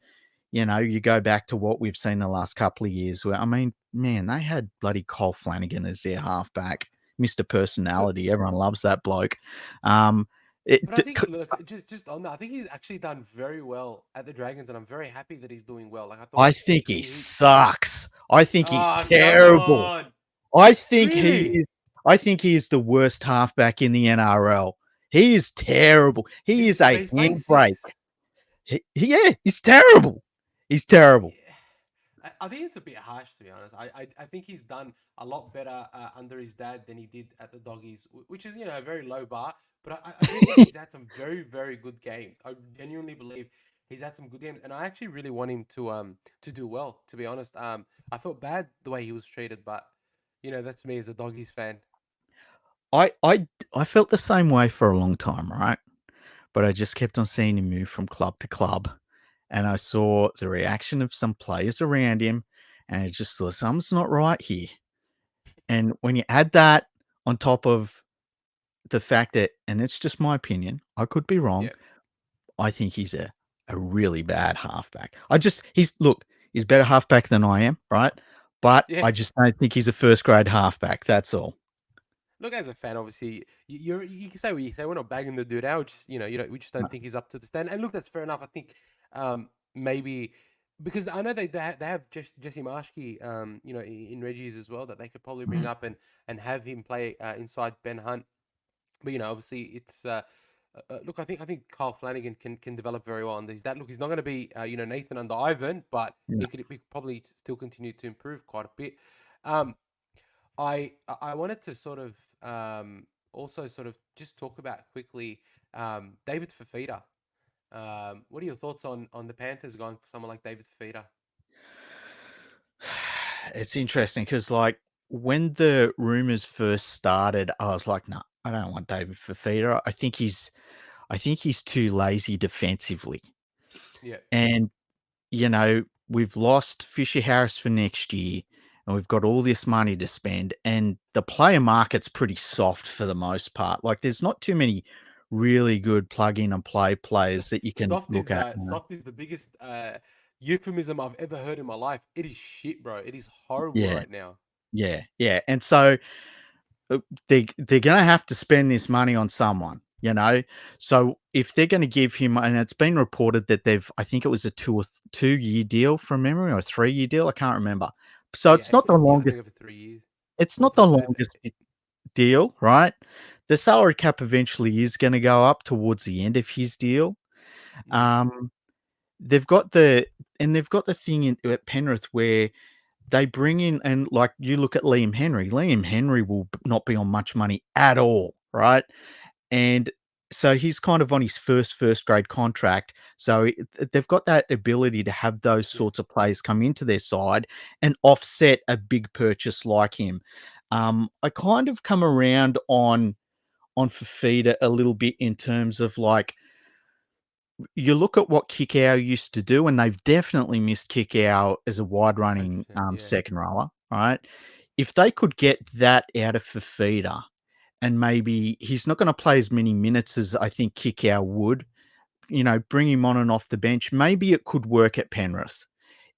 you go back to what we've seen the last couple of years where, I mean, man, they had bloody Cole Flanagan as their halfback, Mr. But Personality. Everyone loves that bloke. Um, it, but I think look, just on that, I think he's actually done very well at the Dragons, and I'm very happy that he's doing well. Like I thought I think he he sucks. I think he's ah, come terrible. on, I think he really? is. I think he is the worst halfback in the NRL. He is terrible. He is But a he's playing handbrake. 6. Yeah, he's terrible. He's terrible. Yeah. I think it's a bit harsh to be honest. I think he's done a lot better under his dad than he did at the Doggies, which is a very low bar. But I do think he's had some very very good games. I genuinely believe he's had some good games, and I actually really want him to do well. To be honest, I felt bad the way he was treated, but that's me as a Doggies fan. I I I felt the same way for a long time, right? But I just kept on seeing him move from club to club, and I saw the reaction of some players around him, and I just thought something's not right here. And when you add that on top of the fact that, and it's just my opinion, I could be wrong. Yeah, I think he's a really bad halfback. He's better halfback than I am, right? But yeah. I just don't think he's a first grade halfback. That's all. Look, as a fan, obviously, you can say what you say. We're not bagging the dude out. Just we just don't No. think he's up to the stand. And look, that's fair enough. I think maybe because I know they have Jesse Marshke, in Reggie's as well that they could probably bring Mhm. up and have him play inside Ben Hunt. But obviously, it's look. I think Kyle Flanagan can develop very well on these. That look, he's not going to be Nathan under Ivan, but Yeah. he could probably still continue to improve quite a bit. Um, I wanted to sort of also sort of just talk about quickly David Fafita. What are your thoughts on the Panthers going for someone like David Fafita? It's interesting because, like, when the rumors first started, I was like, no, I don't want David Fafita. I think he's too lazy defensively. Yeah, And we've lost Fisher Harris for next year, and we've got all this money to spend, and the player market's pretty soft for the most part. Like, there's not too many really good plug in and play so, players that you can look at. soft is the biggest euphemism I've ever heard in my life. It is shit, bro. It is horrible Yeah, right now. yeah, and so they're gonna have to spend this money on someone, you know? So if they're gonna give him, and it's been reported that I think it was a 2-year deal from memory, or a 3-year deal, I can't remember. So Yeah, it's not the yeah, I think longest over 3 years. it's Or not the longest deal, right? The salary cap eventually is gonna go up towards the end of his deal. mm, Um, they've got the they've got the thing at Penrith where they bring in, and like you look at Liam Henry. Liam Henry will not be on much money at all, right? And so he's kind of on his first grade contract. So they've got that ability to have those yeah, sorts of players come into their side and offset a big purchase like him. I kind of come around on Fafita a little bit in terms of like, you look at what Kickow used to do, and they've definitely missed Kickow as a wide running 100%. Yeah. second rower, right? If they could get that out of Fafita, and maybe he's not going to play as many minutes as I think Kickow would, bring him on and off the bench, maybe it could work at Penrith.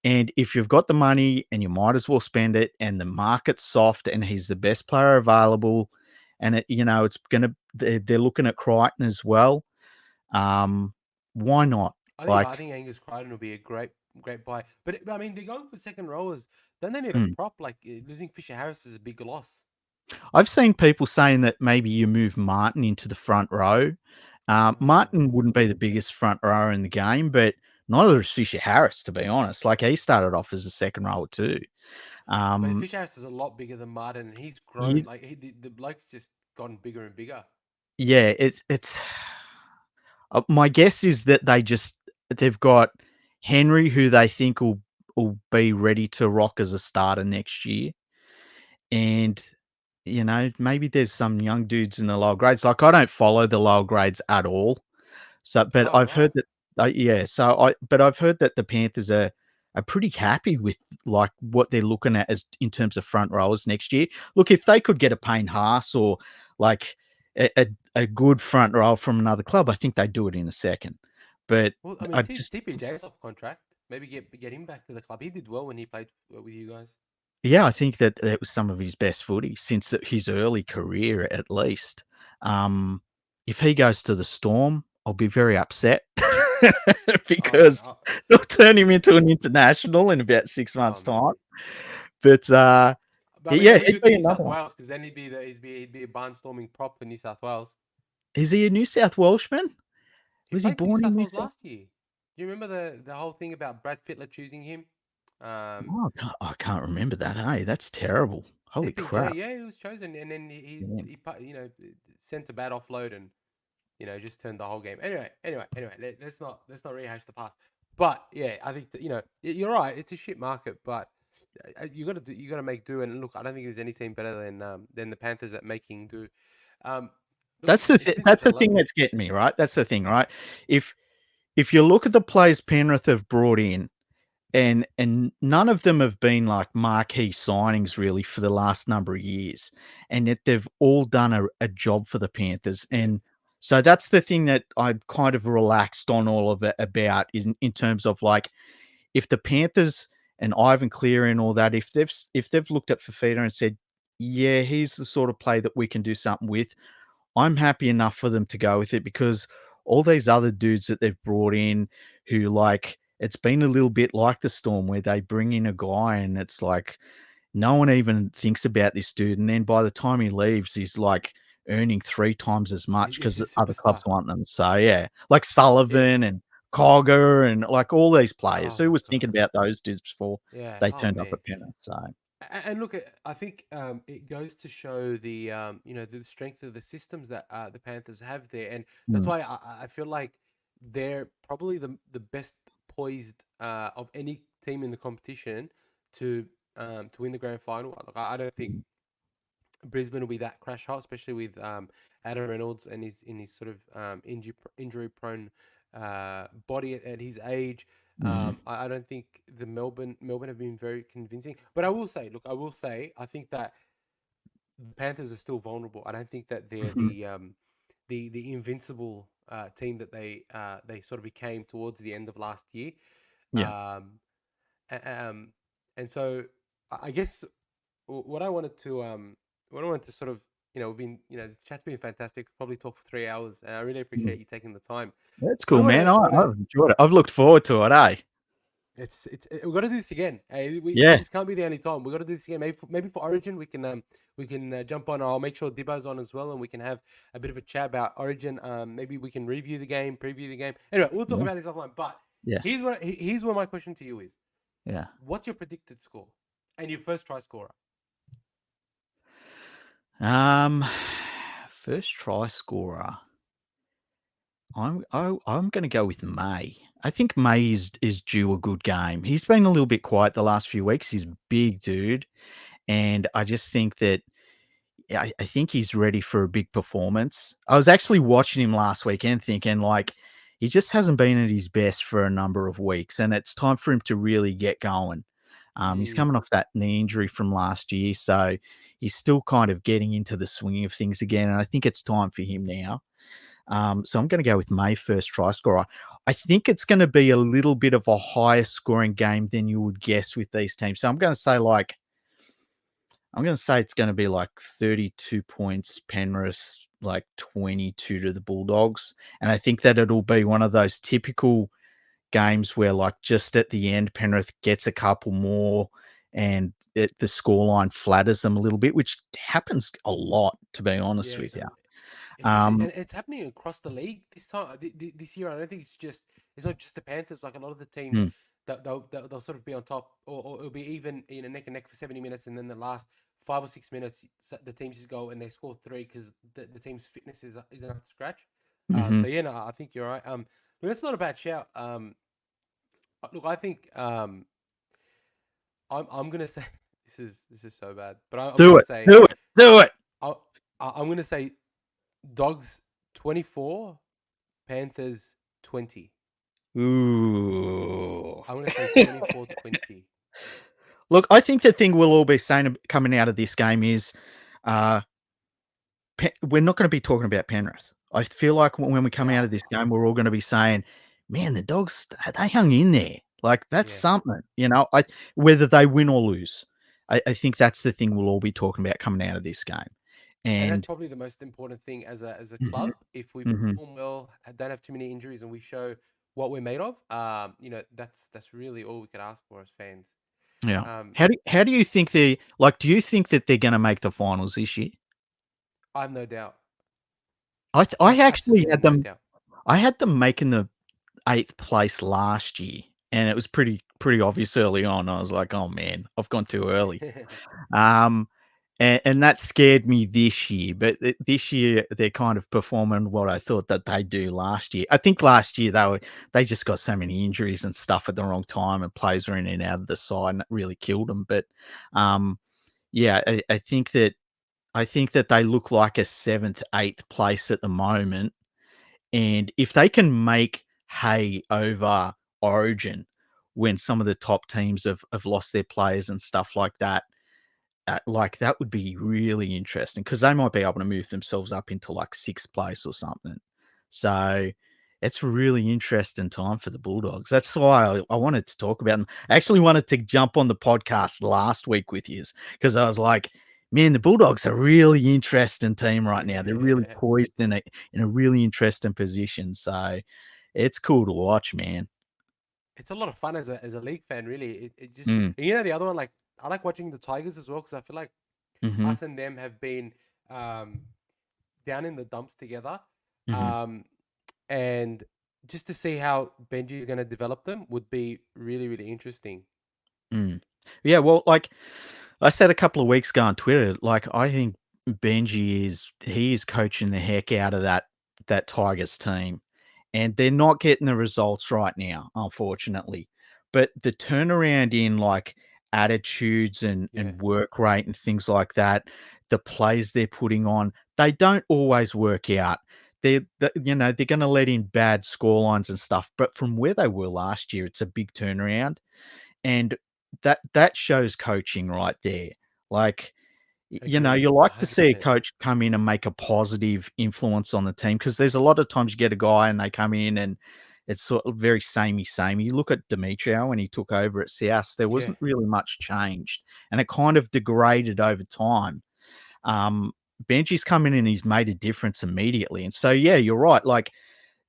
And if you've got the money and you might as well spend it, and the market's soft and he's the best player available, and it's going to, they're looking at Crichton as well. Um, why not? I Like, think Angus Crichton will be a great buy. But I mean, they're going for second rowers. Don't they need a mm. prop? Like losing Fisher Harris is a big loss. I've seen people saying that maybe you move Martin into the front row. Ah. Martin wouldn't be the biggest front rower in the game, but neither is Fisher Harris, to be honest. Like, he started off as a second rower too. But Um, Fisher Harris is a lot bigger than Martin, and he's grown. he's Like the bloke's just gotten bigger and bigger. Yeah, it's my guess is that they've got Henry, who they think will be ready to rock as a starter next year, and maybe there's some young dudes in the lower grades. Like, I don't follow the lower grades at all. So, but Oh I've heard right. that, yeah. But I've heard that the Panthers are pretty happy with like what they're looking at as in terms of front rowers next year. Look, if they could get a Payne Haas or like a good front row from another club, I think they'd do it in a second. But Well, I mean, I just, TPJ's off contract. Maybe get him back to the club. He did well when he played with you guys. yeah, I think that it was some of his best footy since his early career, at least. Um, if he goes to the Storm, I'll be very upset Oh man. because they'll turn him into an international in about 6 Oh months' man. time. But But I mean, yeah, that'll be he'd good for be New another South one. Wales because then he'd be a barnstorming prop for New South Wales. Is he a New South Welshman? He Was he played for New born in South New Wales South? last year. Do you remember the whole thing about Brad Fittler choosing him? Um, Oh, I can't remember that. Hey, that's terrible. Holy TPJ, crap! yeah, he was chosen, and then Yeah. sent a bad offload and just turned the whole game. Anyway, let's not rehash the past. But yeah, I think that, you're right. It's a shit market, but you got to make do. And look, I don't think there's any team better than the Panthers at making do. Um, look, it's been That's such a the thing lovely. that's getting me, right? That's the thing, right? If if you look at the players Penrith have brought in, and none of them have been like marquee signings really for the last number of years, and yet they've all done a job for the Panthers. Yeah, And so that's the thing that I'm kind of relaxed on all of it about, in terms of like, if the Panthers and Ivan Cleary and all that, if they've looked at Fafita and said, yeah, he's the sort of play that we can do something with, I'm happy enough for them to go with it, because all these other dudes that they've brought in, who, like, it's been a little bit like the Storm where they bring in a guy and it's like no one even thinks about this dude, and then by the time he leaves, he's like earning 3 times as much he's because a other clubs superstar. want them. So yeah, like Yeah. Sullivan and Cogger and like all these players. Oh Who my was god. thinking about those dudes before Yeah. they Oh turned up man. at Penrith? So And look, I think it goes to show the strength of the systems that the Panthers have there, and that's mm, why I feel like they're probably the best poised of any team in the competition to win the grand final. Like, I don't think mm, Brisbane will be that crash hot, especially with Adam Reynolds and his in his sort of injury prone body at his age. mm, I don't think the Melbourne have been very convincing. But I will say, look, I think that the Panthers are still vulnerable. I don't think that they're mhm, the invincible team that they sort of became towards the end of last year. Yeah. And so I guess what I wanted to sort of, we've been, the chat's been fantastic. Probably talk for 3 hours, and I really Mm. appreciate you taking the time. That's Sort cool, of man. want to I've enjoyed it. I've looked forward to it, eh? we've got to do this again. Hey, Yeah. this can't be the only time. We've got to do this again. Maybe for Origin we can jump on. I'll make sure Dibbo's on as well, and we can have a bit of a chat about Origin. Maybe we can review the game, preview the game. Anyway, we'll talk Yeah. about this offline. But Yeah. here's what my question to you is: Yeah. what's your predicted score and your first try scorer? Um, first try scorer. I'm going to go with May. I think May is due a good game. He's been a little bit quiet the last few weeks. He's a big dude, and I just think that I think he's ready for a big performance. I was actually watching him last weekend, thinking like he just hasn't been at his best for a number of weeks, and it's time for him to really get going. He's Mm, coming off that knee injury from last year, so he's still kind of getting into the swing of things again, and I think it's time for him now. So I'm going to go with May first try scorer. I think it's going to be a little bit of a higher scoring game than you would guess with these teams. So I'm going to say it's going to be like 32 points Penrith, like 22 to the Bulldogs. And I think that it'll be one of those typical games where like just at the end Penrith gets a couple more and the scoreline flatters them a little bit, which happens a lot, to be honest yeah, with you. especially, Um, and it's happening across the league this time. This year, I don't think it's not just the Panthers. Like a lot of the teams mm, that they'll sort of be on top, or it'll be even in a neck and neck for 70 minutes, and then the last 5 or 6 minutes, the teams just go and they score three because the team's fitness isn't up to scratch. mhm. So yeah, no, I think you're right. But that's not a bad shout. Look, I think I'm gonna say this is so bad, but I'm Do gonna it. say Do it. Do it. I, I'm gonna say Dogs 24, Panthers 20. Ooh. I'm gonna say 24-20. Look, I think the thing we'll all be saying coming out of this game is uh, we're not going to be talking about Penrith. I feel like when we come out No, of this game, we're all going to be saying, man, the Dogs, they hung in there. Like, that's yeah, something, whether they win or lose. I think that's the thing we'll all be talking about coming out of this game. and that's And, probably the most important thing as a mhm, club. If we mhm, perform well, don't have too many injuries, and we show what we're made of, that's really all we could ask for as fans. yeah. Um, How do you think do you think that they're going to make the finals this year? I have no doubt. I actually Absolutely had no them. doubt. I had them making the 8th place last year, and it was pretty obvious early on. I was like, "Oh, man, I've gone too early." Um, and that scared me this year, but this year, they're kind of performing what I thought that they'd do last year. I think last year, they just got so many injuries and stuff at the wrong time, and players were in and out of the side, and it really killed them. But, um, yeah, I think that they look like a 7th, 8th place at the moment, and if they can make hay over Origin when some of the top teams have lost their players and stuff like that, like that would be really interesting because they might be able to move themselves up into like 6th place or something. So it's a really interesting time for the Bulldogs. That's why I wanted to talk about them. I actually wanted to jump on the podcast last week with you because I was like, man, the Bulldogs are a really interesting team right now. They're really poised in a really interesting position. So it's cool to watch, man. It's a lot of fun as a league fan, really. It just, Mm, the other one, like I like watching the Tigers as well because I feel like hmm us and them have been um, down in the dumps together, hmm um, and just to see how Benji is going to develop them would be really really interesting. mm. Yeah, well, like I said a couple of weeks ago on Twitter, like I think he is coaching the heck out of that Tigers team, and they're not getting the results right now, unfortunately. But the turnaround in like attitudes Yeah, and work rate and things like that, the plays they're putting on, they don't always work out. They're going to let in bad scorelines and stuff, but from where they were last year, it's a big turnaround, and that shows coaching right there. Like, agreed, you like to see a 100%. coach come in and make a positive influence on the team because there's a lot of times you get a guy and they come in and it's sort of very samey. You look at Demetrio when he took over at South, there Yeah, wasn't really much changed, and it kind of degraded over time. Um, Benji's come in and he's made a difference immediately, and so yeah, you're right. Like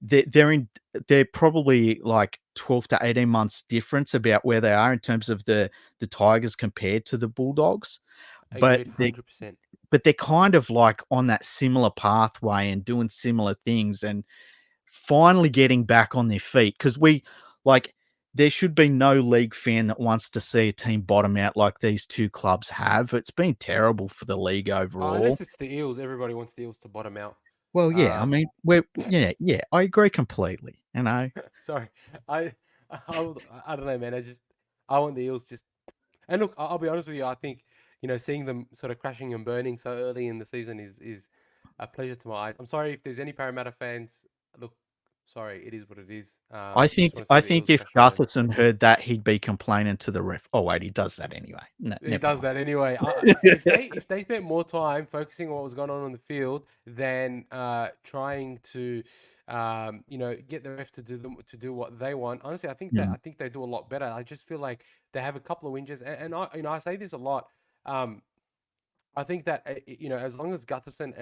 they're probably like 12 to 18 months difference about where they are in terms of the Tigers compared to the Bulldogs, but agreed, 100%. they're kind of like on that similar pathway and doing similar things and finally getting back on their feet because like there should be no league fan that wants to see a team bottom out like these two clubs have. It's been terrible for the league overall. Unless it's the Eels, everybody wants the Eels to bottom out. Well, yeah, I Um, mean, yeah, I agree completely. You know, sorry, I, I don't know, man. I want the Eels just. And look, I'll be honest with you. I think seeing them sort of crashing and burning so early in the season is a pleasure to my eyes. I'm sorry if there's any Parramatta fans. Look, sorry, it is what it is. I just want to I see the think Eels if crash and burn. Gutherson heard that, he'd be complaining to the ref. Oh wait, he does that anyway. No, He never does mind. that anyway. If they spent more time focusing on what was going on the field than trying to, get the ref to do what they want. Honestly, I Mm, think they do a lot better. I just feel like they have a couple of whinges, and I say this a lot. Um, I think that as long as Gutherson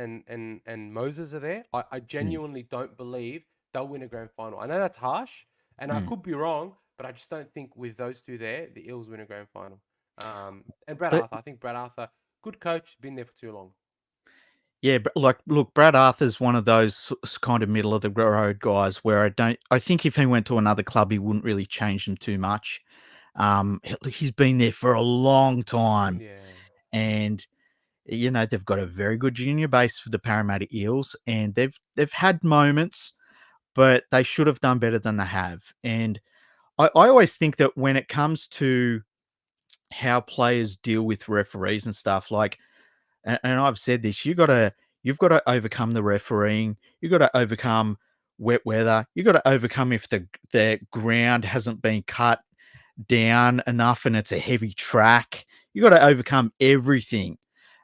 and Moses are there, I mm, genuinely don't believe they'll win a grand final. I know that's harsh, and I mm. could be wrong, but I just don't think with those two there, the Eels win a grand final. And Brad But Arthur, I think Brad Arthur, good coach, been there for too long. yeah, but like, look, Brad Arthur's one of those kind of middle of the road guys where I think if he went to another club, he wouldn't really change them too much. He's been there for a long time, Yeah, and they've got a very good junior base for the Parramatta Eels, and they've had moments, but they should have done better than they have. And I always think that when it comes to how players deal with referees and stuff, like, and I've said this, you've got to overcome the refereeing, you've got to overcome wet weather, you've got to overcome if the ground hasn't been cut down enough and it's a heavy track. You got to overcome everything.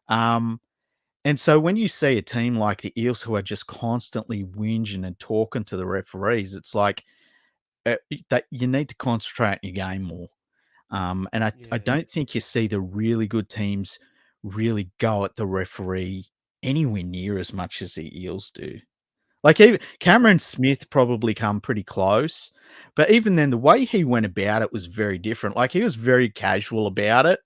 Um, and so when you see a team like the Eels who are just constantly whinging and talking to the referees, it's like that you need to concentrate in your game more. And I yeah. don't think you see the really good teams really go at the referee anywhere near as much as the Eels do. Like even That's right. Cameron Smith probably come pretty close, but even then, the way he went about it was very different. Like he was very casual about it,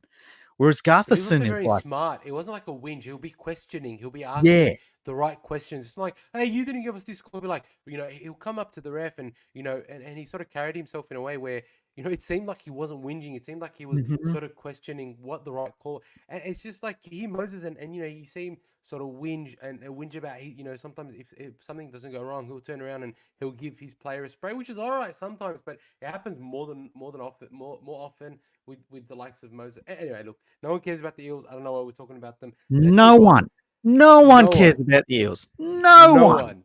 whereas But he was also Gutherson is very like, smart. It wasn't like a whinge. He'll be questioning. He'll be yeah, asking the right questions. It's like, hey, you didn't give us this call. He'll be like, he'll come up to the ref and, and he sort of carried himself in a way where, it seemed like he wasn't whinging. It seemed like he was mhm, sort of questioning what the right call. And it's just like you hear Moses and you see him sort of whinge and whinge about, sometimes if something doesn't go wrong, he'll turn around and he'll give his player a spray, which is all right sometimes, but it happens more than often, more often with the likes of Moses. Anyway, look, no one cares about the Eels. I don't know why we're talking about them. Let's no move on. one, no one No cares one. about the Eels, no No one. one.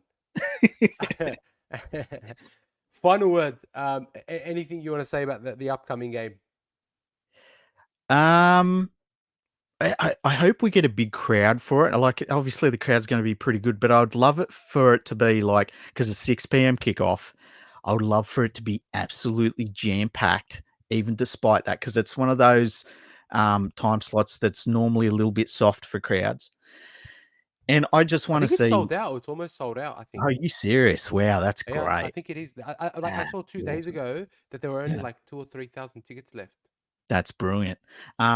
Final word. Anything you want to say about the upcoming game? Um, I hope we get a big crowd for it. Like, obviously, the crowd's going to be pretty good, but I'd love it for it to be like, because it's 6 p.m. kickoff, I would love for it to be absolutely jam packed, even despite that, because it's one of those time slots that's normally a little bit soft for crowds. And I just I want to think it's see, sold out. It's almost sold out, I are think. you serious? Wow, that's Yeah, I great. think it is. I That's saw 2 days awesome. ago that there were only Yeah. like 2 or 3 thousand tickets left. That's brilliant.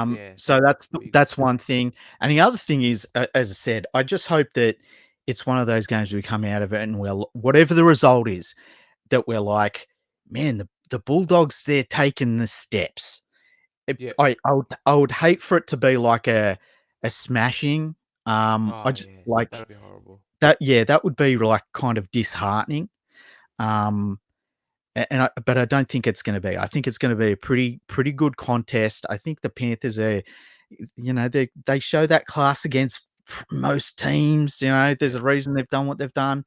Yeah, So so big. that's one thing, and the other thing is, as I said, I just hope that it's one of those games we come out of it and we'll whatever the result is, that we're like, man, the Bulldogs, they're taking the steps. Yeah. I would hate for it to be like a smashing. I Oh just yeah, like that'd be horrible. that. Yeah, that would be like kind of disheartening. Um, but I don't think it's going to be. I think it's going to be a pretty good contest. I think the Panthers are, they show that class against most teams. There's Yeah, a reason they've done what they've done,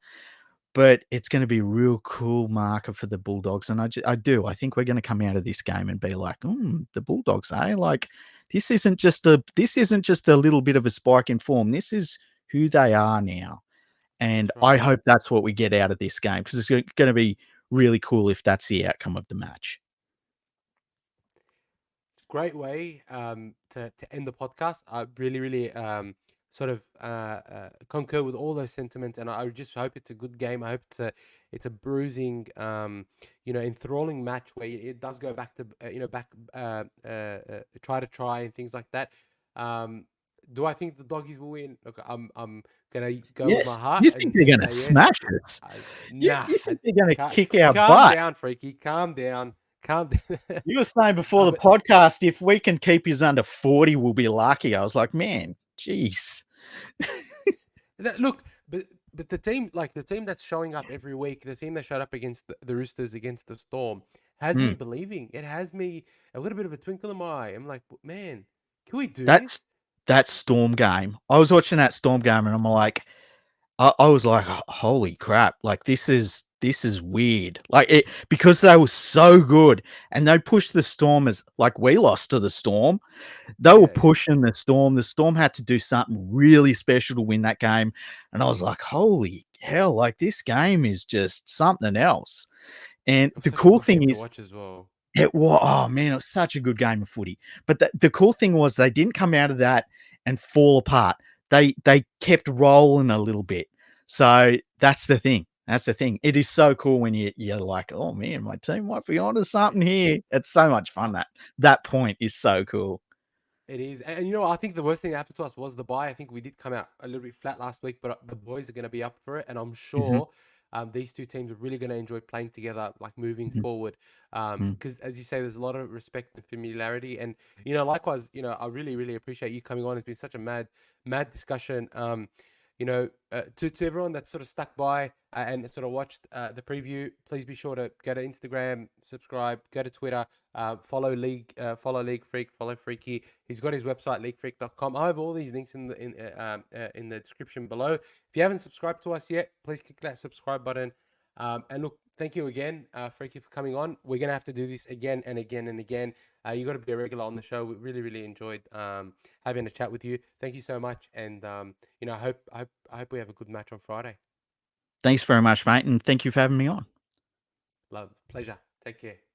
but it's going to be a real cool marker for the Bulldogs. And I do. I think we're going to come out of this game and be like, the Bulldogs, eh? Like this isn't just a little bit of a spike in form. This is who they are now. And that's I right. hope that's what we get out of this game because it's going to be really cool if that's the outcome of the match. Great way to end the podcast. I really sort of concur with all those sentiments, and I just hope it's a good game. I hope it's a bruising, enthralling match where it does go back to try and things like that. Do I think the doggies will win? Look, I'm gonna go with my Yes, heart you think and, they're and going to say yes. smash us? Nah, You think they're going to ca- kick our calm butt? down, freaky. Calm down. Calm down. You were saying before the But podcast, if we can keep his under 40, we'll be lucky. I was like, man, jeez. Look, but the team that's showing up every week, the team that showed up against the Roosters, against the Storm, has me Mm. believing. It has me a little bit of a twinkle in my eye. I'm like, man, can we do this? That's that Storm game. I was watching that Storm game and I'm like, I was like, holy crap! Like this is weird. Like it because they were so good and they pushed the Storm as like we lost to the Storm. They were Yeah, pushing the Storm. The Storm had to do something really special to win that game, and I was like, holy hell! Like this game is just something else. And it was the such a cool good game thing to is, watch as well. it was oh man, it was such a good game of footy. But the cool thing was they didn't come out of that and fall apart. They kept rolling a little bit. So that's the thing. That's the thing. It is so cool when you're like, oh man, my team might be onto something here. It's so much Uh, fun. That point is so cool. It is, and you know, I think the worst thing that happened to us was the bye. I think we did come out a little bit flat last week, but the boys are going to be up for it, and I'm Mhm, sure these two teams are really going to enjoy playing together, like moving mhm, forward. mhm. Because as you say, there's a lot of respect and familiarity, and you know, likewise, you know, I really appreciate you coming on. It's been such a mad discussion. To everyone that's sort of stuck by and sort of watched the preview, please be sure to go to Instagram, subscribe, go to Twitter. Follow League Freak, follow Freaky. He's got his website leaguefreak.com. I have all these links in the description below. If you haven't subscribed to us yet, please click that subscribe button. And look, thank you again, Freaky, for coming on. We're gonna have to do this again and again and again. You got to be a regular on the show. We really enjoyed having a chat with you. Thank you so much, and I hope we have a good match on Friday. Thanks very much, mate, and thank you for having me on. Love, pleasure. Take care.